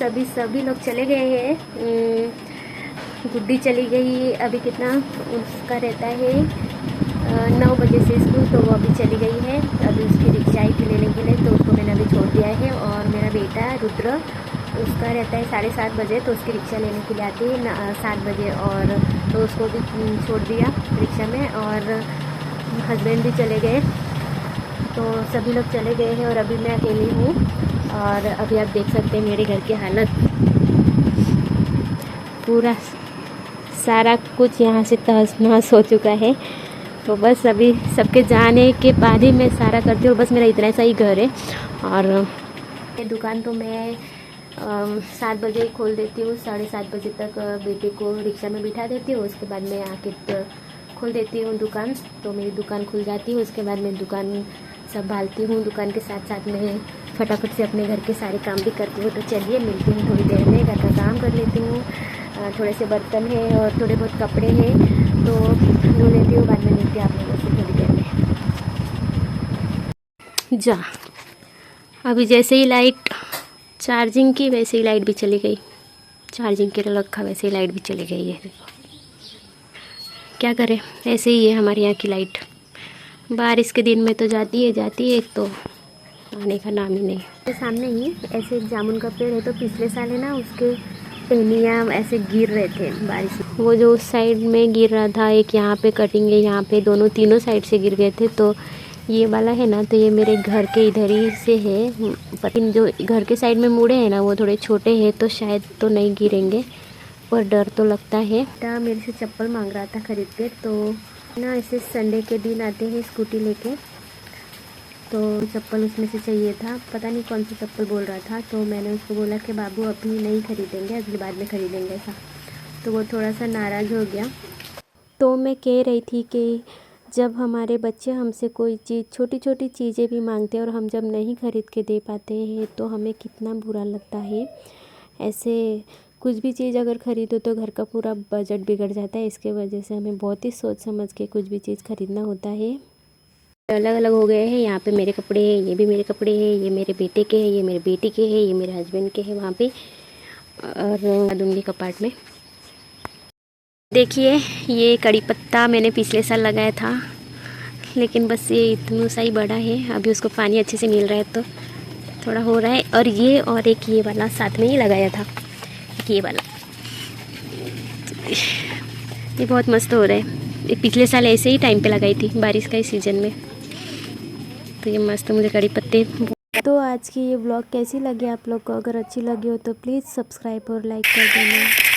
सभी लोग चले गए हैं। गुड्डी चली गई, अभी कितना उसका रहता है 9 बजे से स्कूल, तो वो अभी चली गई है। अभी उसकी रिक्शा आई थी लेने के लिए, तो उसको मैंने अभी छोड़ दिया है। और मेरा बेटा रुद्र, उसका रहता है 7:30 बजे, तो उसकी रिक्शा लेने के लिए आती है 7 बजे, और तो उसको भी छोड़ दिया रिक्शा में। और हस्बैंड भी चले गए, तो सभी लोग चले गए हैं और अभी मैं अकेली हूँ। और अभी आप देख सकते हैं मेरे घर की हालत, पूरा सारा कुछ यहाँ से तहस नहस हो चुका है। तो बस अभी सबके जाने के बाद ही मैं सारा करती हूँ। बस मेरा इतना सा ही घर है। और दुकान तो मैं 7 बजे ही खोल देती हूँ, 7:30 बजे तक बेटे को रिक्शा में बिठा देती हूँ। उसके बाद मैं आके खोल देती हूँ दुकान, तो मेरी दुकान खुल जाती है। उसके बाद मैं दुकान संभालती हूँ, दुकान के साथ साथ मैं फटाफट से अपने घर के सारे काम भी करती हूँ। तो चलिए मिलती हूँ थोड़ी देर में, घर का काम कर लेती हूँ। थोड़े से बर्तन हैं और थोड़े बहुत कपड़े हैं, तो धो लेती हूँ। बाद में मिलती हूँ आप लोगों से थोड़ी देर में। जा, अभी जैसे ही लाइट चार्जिंग की वैसे ही लाइट भी चली गई। चार्जिंग के लिए रखा वैसे ही लाइट भी चली गई है। क्या करें, ऐसे ही है हमारे यहाँ की लाइट। बारिश के दिन में तो जाती है, एक तो आने का नाम ही नहीं। सामने ही ऐसे एक जामुन का पेड़ है, तो पिछले साल है ना, उसके टहनियाँ ऐसे गिर रहे थे बारिश में। वो जो उस साइड में गिर रहा था, एक यहाँ पे कटिंग है, यहाँ पे तीनों साइड से गिर गए थे। तो ये वाला है ना, तो ये मेरे घर के इधर ही से है, पर जो घर के साइड में मुड़े हैं ना, वो थोड़े छोटे हैं, तो शायद तो नहीं गिरेंगे, पर डर तो लगता है। बेटा मेरे से चप्पल मांग रहा था खरीद के, तो ना ऐसे संडे के दिन आते हैं स्कूटी लेके, तो चप्पल उसमें से चाहिए था। पता नहीं कौन सी चप्पल बोल रहा था, तो मैंने उसको बोला कि बाबू अभी नहीं खरीदेंगे, अगली बार में खरीदेंगे ऐसा। तो वो थोड़ा सा नाराज़ हो गया। तो मैं कह रही थी कि जब हमारे बच्चे हमसे कोई चीज़, छोटी छोटी चीज़ें भी मांगते हैं और हम जब नहीं खरीद के दे पाते हैं, तो हमें कितना बुरा लगता है। ऐसे कुछ भी चीज़ अगर ख़रीदो तो घर का पूरा बजट बिगड़ जाता है। इसके वजह से हमें बहुत ही सोच समझ के कुछ भी चीज़ ख़रीदना होता है। अलग अलग हो गए हैं, यहाँ पे मेरे कपड़े हैं, ये भी मेरे कपड़े हैं, ये मेरे बेटे के हैं, ये मेरे बेटी के हैं, ये मेरे हस्बैंड के हैं वहाँ पे, और दूँगी कपाट में। देखिए ये कड़ी पत्ता मैंने पिछले साल लगाया था, लेकिन बस ये इतना सा ही बड़ा है। अभी उसको पानी अच्छे से मिल रहा है तो थोड़ा हो रहा है। और एक ये वाला साथ में ही लगाया था, ये वाला, ये बहुत मस्त हो रहा है। ये पिछले साल ऐसे ही टाइम पे लगाई थी, बारिश का ही सीज़न में। तो ये मस्त मुझे कड़ी पत्ते। तो आज की ये ब्लॉग कैसी लगी आप लोग को? अगर अच्छी लगी हो तो प्लीज़ सब्सक्राइब और लाइक कर देना।